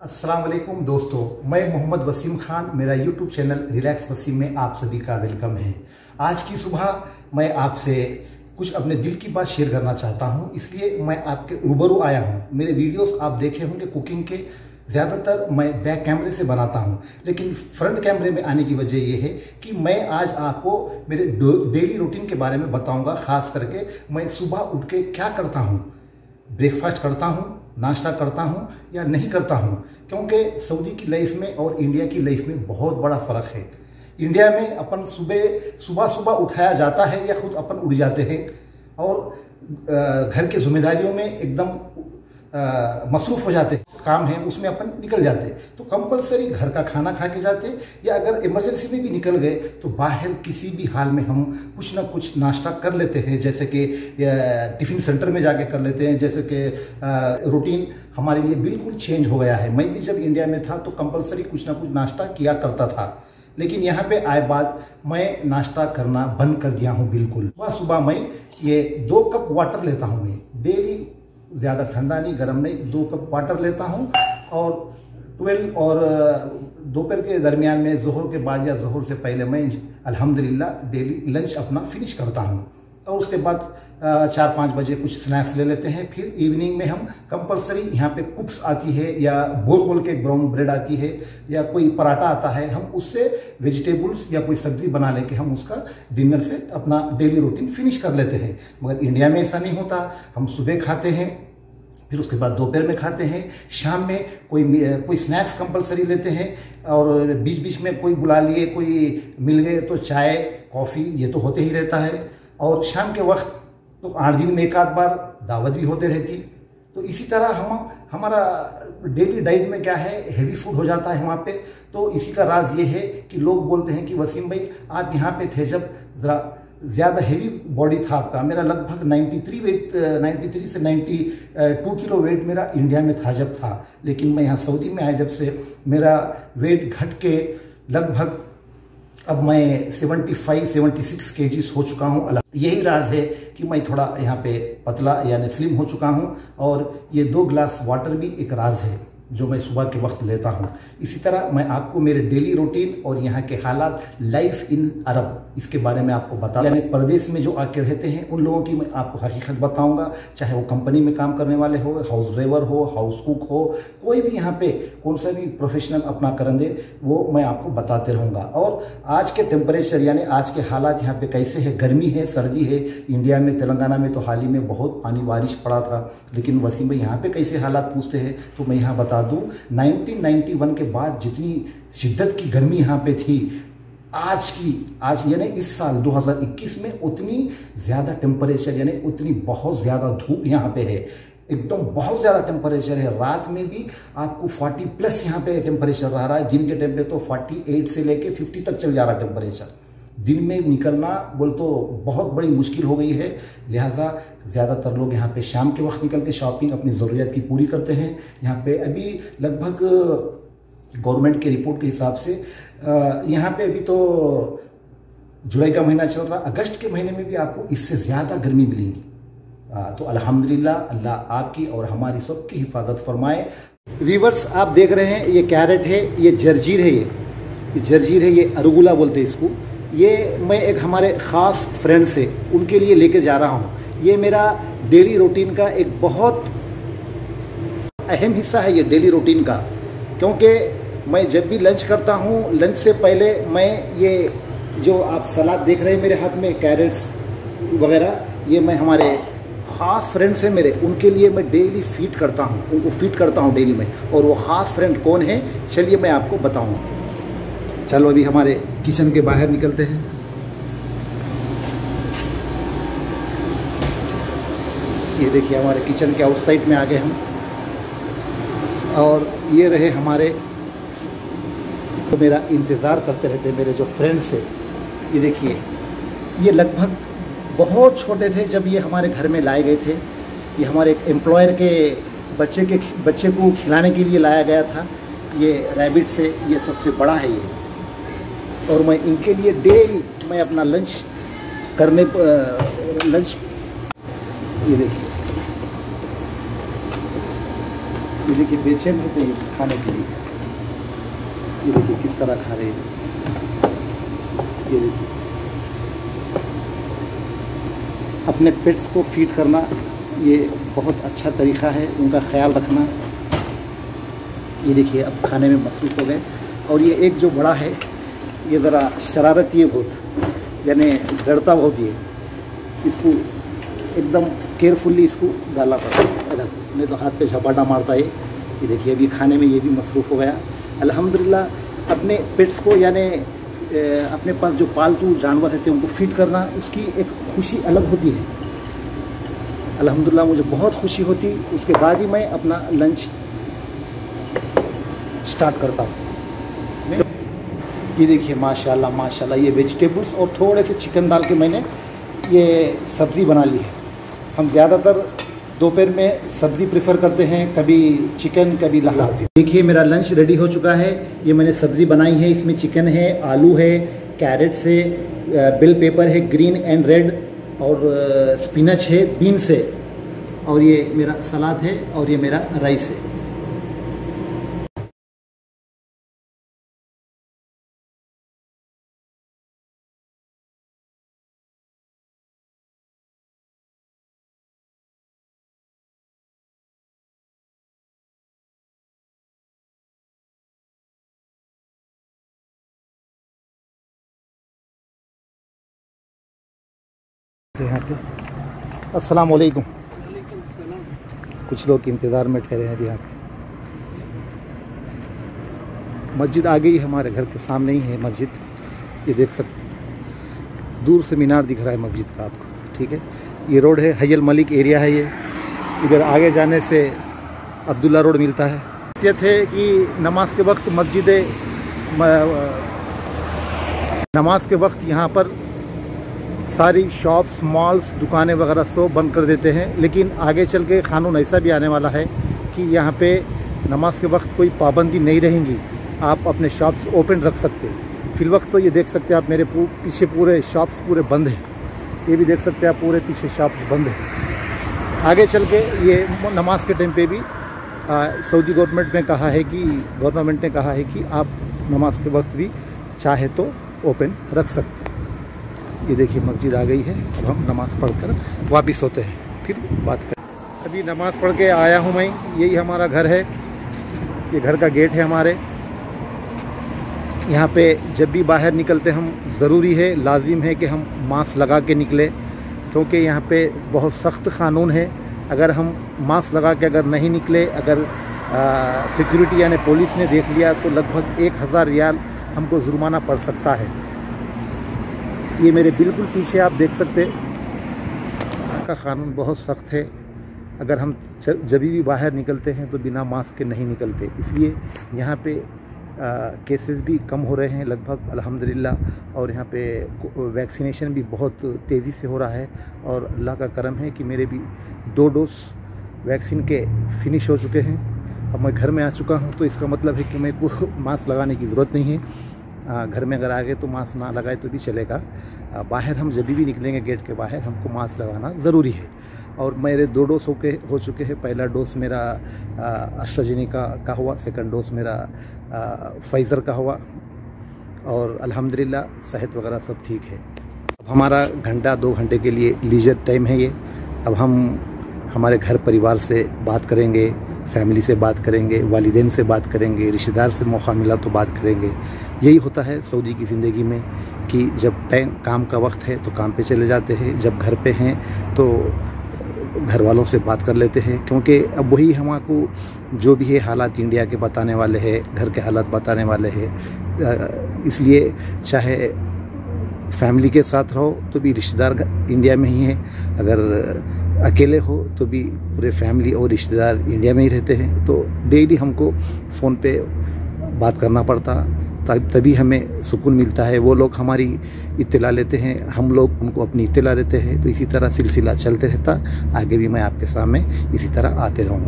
अस्सलाम वालेकुम दोस्तों, मैं मोहम्मद वसीम खान, मेरा यूट्यूब चैनल रिलैक्स वसीम में आप सभी का वेलकम है। आज की सुबह मैं आपसे कुछ अपने दिल की बात शेयर करना चाहता हूं, इसलिए मैं आपके रूबरू आया हूं। मेरे वीडियोस आप देखे होंगे कुकिंग के, ज़्यादातर मैं बैक कैमरे से बनाता हूं, लेकिन फ्रंट कैमरे में आने की वजह यह है कि मैं आज आपको मेरे डेली रूटीन के बारे में बताऊंगा। ख़ास करके मैं सुबह उठ के क्या करता हूं, ब्रेकफास्ट करता हूं, नाश्ता करता हूं या नहीं करता हूं, क्योंकि सऊदी की लाइफ में और इंडिया की लाइफ में बहुत बड़ा फ़र्क है। इंडिया में अपन सुबह उठाया जाता है या खुद अपन उठ जाते हैं और घर की जिम्मेदारियों में एकदम मसरूफ हो जाते हैं, काम है उसमें अपन निकल जाते हैं, तो कंपलसरी घर का खाना खा के जाते, या अगर इमरजेंसी में भी निकल गए तो बाहर किसी भी हाल में हम कुछ ना कुछ नाश्ता कर लेते हैं, जैसे कि टिफ़िन सेंटर में जाके कर लेते हैं। जैसे कि रूटीन हमारे लिए बिल्कुल चेंज हो गया है। मैं भी जब इंडिया में था तो कंपलसरी कुछ ना कुछ नाश्ता किया करता था, लेकिन यहाँ पे आए बाद मैं नाश्ता करना बंद कर दिया हूँ बिल्कुल। सुबह मैं ये 2 कप वाटर लेता हूँ, मैं डेली, ज़्यादा ठंडा नहीं गर्म नहीं, 2 कप वाटर लेता हूँ। और 12 और दोपहर के दरमियान में, जोहर के बाद या जोहर से पहले मैं अल्हम्दुलिल्लाह डेली लंच अपना फिनिश करता हूँ। और उसके बाद 4-5 बजे कुछ स्नैक्स ले लेते हैं। फिर इवनिंग में हम कंपलसरी, यहाँ पे कुक्स आती है या बोल के ब्राउन ब्रेड आती है या कोई पराठा आता है, हम उससे वेजिटेबल्स या कोई सब्जी बना लेके हम उसका डिनर से अपना डेली रूटीन फिनिश कर लेते हैं। मगर इंडिया में ऐसा नहीं होता। हम सुबह खाते हैं, फिर उसके बाद दोपहर में खाते हैं, शाम में कोई स्नैक्स कंपलसरी लेते हैं, और बीच बीच में कोई बुला लिए, कोई मिल गए तो चाय कॉफ़ी ये तो होते ही रहता है। और शाम के वक्त तो 8 दिन में एक आध बार दावत भी होते रहती। तो इसी तरह हमारा डेली डाइट में क्या है, हेवी फूड हो जाता है वहाँ पे। तो इसी का राज ये है कि लोग बोलते हैं कि वसीम भाई आप यहाँ पे थे जब ज़रा ज़्यादा हेवी बॉडी था आपका। मेरा लगभग 93 से 92 किलो वेट मेरा इंडिया में था जब था, लेकिन मैं यहाँ सऊदी में आया जब से मेरा वेट घट के लगभग अब मैं 75-76 केजीज हो चुका हूँ। यही राज है कि मैं थोड़ा यहाँ पे पतला यानी स्लिम हो चुका हूँ। और ये 2 ग्लास वाटर भी एक राज है जो मैं सुबह के वक्त लेता हूँ। इसी तरह मैं आपको मेरे डेली रूटीन और यहाँ के हालात, लाइफ इन अरब, इसके बारे में आपको बता, यानी परदेश में जो आके रहते हैं उन लोगों की मैं आपको हकीकत बताऊंगा। चाहे वो कंपनी में काम करने वाले हो, हाउस ड्राइवर हो, हाउस कुक हो, कोई भी यहाँ पे कौन सा भी प्रोफेशनल अपना करन दे, वो मैं आपको बताते रहूँगा। और आज के टेम्परेचर यानी आज के हालात यहाँ पे कैसे है, गर्मी है, सर्दी है। इंडिया में, तेलंगाना में तो हाल ही में बहुत पानी बारिश पड़ा था, लेकिन वसीम भाई यहाँ पे कैसे हालात पूछते हैं तो मैं यहाँ बता दूं, 1991 के बाद जितनी शिद्दत की गर्मी यहाँ पे थी, आज यानी इस साल 2021 में उतनी ज़्यादा टेम्परेचर यानी उतनी बहुत ज़्यादा धूप यहाँ पे है। एकदम बहुत ज़्यादा टेम्परेचर है। रात में भी आपको 40 प्लस यहाँ पे टेम्परेचर रहा है। दिन के टाइम पे तो 48 से लेके 50 तक चल जा रहा है टेम्परेचर। दिन में निकलना बोल तो बहुत बड़ी मुश्किल हो गई है। लिहाजा ज़्यादातर लोग यहाँ पे शाम के वक्त निकल के शॉपिंग अपनी ज़रूरियात की पूरी करते हैं। यहाँ पे अभी लगभग गवर्नमेंट के रिपोर्ट के हिसाब से यहाँ पे अभी तो जुलाई का महीना चल रहा, अगस्त के महीने में भी आपको इससे ज़्यादा गर्मी मिलेगी। तो अल्हम्दुलिल्लाह, अल्लाह आपकी और हमारी सबकी हिफाजत फरमाए। व्यूअर्स, आप देख रहे हैं ये कैरेट है, ये जर्जीर है, ये जर्जीर है, ये अरगुला बोलते हैं इसको। ये मैं एक हमारे ख़ास फ्रेंड से उनके लिए लेके जा रहा हूँ। ये मेरा डेली रूटीन का एक बहुत अहम हिस्सा है ये डेली रूटीन का, क्योंकि मैं जब भी लंच करता हूँ, लंच से पहले मैं ये जो आप सलाद देख रहे हैं मेरे हाथ में, कैरेट्स वगैरह, ये मैं हमारे ख़ास फ्रेंड्स हैं मेरे, उनके लिए मैं डेली फीड करता हूँ, उनको फीड करता हूँ डेली में। और वो ख़ास फ्रेंड कौन है, चलिए मैं आपको बताऊँगा। चलो अभी हमारे किचन के बाहर निकलते हैं। ये देखिए हमारे किचन के आउटसाइड में आ गए हम, और ये रहे हमारे तो मेरा इंतज़ार करते रहते मेरे जो फ्रेंड्स हैं। ये देखिए, ये लगभग बहुत छोटे थे जब ये हमारे घर में लाए गए थे। ये हमारे एक एम्प्लॉयर के बच्चे को खिलाने के लिए लाया गया था। ये रैबिट से ये सबसे बड़ा है ये, और मैं इनके लिए डेली मैं अपना लंच ये देखिए बेचैन होते हैं खाने के लिए। ये देखिए किस तरह खा रहे हैं, ये देखिए। अपने पेट्स को फीड करना ये बहुत अच्छा तरीका है, उनका ख्याल रखना। ये देखिए अब खाने में मसरूफ़ हो गए। और ये एक जो बड़ा है ये ज़रा शरारती है बहुत, यानी डरता बहुत ये। इसको एकदम केयरफुली इसको डालना पड़ता है, अगर नहीं तो हाथ पे झपाटा मारता है। ये देखिए अभी खाने में ये भी मसरूफ़ हो गया। अल्हम्दुलिल्लाह अपने पेट्स को यानी अपने पास जो पालतू जानवर रहते हैं उनको फीड करना, उसकी एक खुशी अलग होती है। अल्हम्दुलिल्लाह मुझे बहुत खुशी होती। उसके बाद ही मैं अपना लंच स्टार्ट करता हूँ। ये देखिए माशाल्लाह माशाल्लाह, ये वेजिटेबल्स और थोड़े से चिकन डाल के मैंने ये सब्ज़ी बना ली है। हम ज़्यादातर दोपहर में सब्ज़ी प्रेफर करते हैं, कभी चिकन कभी लहलाती। देखिए मेरा लंच रेडी हो चुका है। ये मैंने सब्ज़ी बनाई है, इसमें चिकन है, आलू है, कैरेट्स है, बेल पेपर है ग्रीन एंड रेड, और स्पिनच है, बीन्स है, और ये मेरा सलाद है, और ये मेरा राइस है। यहाँ पे अस्सलाम वालेकुम। कुछ लोग इंतज़ार में ठहरे हैं अभी यहाँ पे। मस्जिद आ गई, हमारे घर के सामने ही है मस्जिद। ये देख सकते, दूर से मीनार दिख रहा है मस्जिद का आपको, ठीक है। ये रोड है, हयल मलिक एरिया है ये। इधर आगे जाने से अब्दुल्ला रोड मिलता है। खासियत है कि नमाज के वक्त नमाज के वक्त यहाँ पर सारी शॉप्स, मॉल्स, दुकानें वगैरह सब बंद कर देते हैं। लेकिन आगे चल के कानून ऐसा भी आने वाला है कि यहाँ पे नमाज के वक्त कोई पाबंदी नहीं रहेंगी, आप अपने शॉप्स ओपन रख सकते हैं। फिल वक्त तो ये देख सकते हैं आप, मेरे पीछे पूरे शॉप्स पूरे बंद हैं। ये भी देख सकते हैं आप, पूरे पीछे शॉप्स बंद हैं। आगे चल के ये नमाज के टाइम पे भी सऊदी गवर्नमेंट ने कहा है कि आप नमाज के वक्त भी चाहे तो ओपन रख सकते हैं। ये देखिए मस्जिद आ गई है। अब हम नमाज़ पढ़कर वापस होते हैं, फिर बात करें। अभी नमाज़ पढ़ के आया हूँ मैं। यही हमारा घर है, ये घर का गेट है हमारे। यहाँ पे जब भी बाहर निकलते हम ज़रूरी है, लाजिम है कि हम मास्क लगा के निकले, क्योंकि यहाँ पे बहुत सख्त क़ानून है। अगर हम मास्क लगा के अगर नहीं निकले, अगर सिक्योरिटी यानी पुलिस ने देख लिया तो लगभग 1000 रियाल हमको जुर्माना पड़ सकता है। ये मेरे बिल्कुल पीछे आप देख सकते हैं, का कानून बहुत सख्त है। अगर हम जब भी बाहर निकलते हैं तो बिना मास्क के नहीं निकलते। इसलिए यहाँ पे केसेस भी कम हो रहे हैं लगभग अल्हम्दुलिल्लाह। और यहाँ पे वैक्सीनेशन भी बहुत तेज़ी से हो रहा है। और अल्लाह का करम है कि मेरे भी 2 डोज वैक्सीन के फिनिश हो चुके हैं। अब मैं घर में आ चुका हूँ, तो इसका मतलब है कि मेरे को मास्क लगाने की ज़रूरत नहीं है। घर में अगर आ गए तो मास्क ना लगाए तो भी चलेगा। बाहर हम जब भी निकलेंगे गेट के बाहर, हमको मास्क लगाना ज़रूरी है। और मेरे 2 डोज हो चुके हैं। पहला डोज मेरा एस्ट्राजेनेका का हुआ, सेकंड डोज मेरा फाइज़र का हुआ, और अल्हम्दुलिल्लाह सेहत वगैरह सब ठीक है। अब हमारा घंटा 2 घंटे के लिए लीजर टाइम है ये। अब हम हमारे घर परिवार से बात करेंगे, फैमिली से बात करेंगे, वालिदैन से बात करेंगे, रिश्तेदार से मौका मिला तो बात करेंगे। यही होता है सऊदी की ज़िंदगी में कि जब काम का वक्त है तो काम पे चले जाते हैं, जब घर पे हैं तो घर वालों से बात कर लेते हैं। क्योंकि अब वही हमको जो भी है हालात इंडिया के बताने वाले हैं, घर के हालात बताने वाले हैं। इसलिए चाहे फैमिली के साथ रहो तो भी रिश्तेदार इंडिया में ही हैं, अगर अकेले हो तो भी पूरे फैमिली और रिश्तेदार इंडिया में ही रहते हैं। तो डेली हमको फ़ोन पे बात करना पड़ता, तभी हमें सुकून मिलता है। वो लोग हमारी इत्तला लेते हैं, हम लोग उनको अपनी इत्तला देते हैं। तो इसी तरह सिलसिला चलते रहता। आगे भी मैं आपके सामने इसी तरह आते रहूँगा।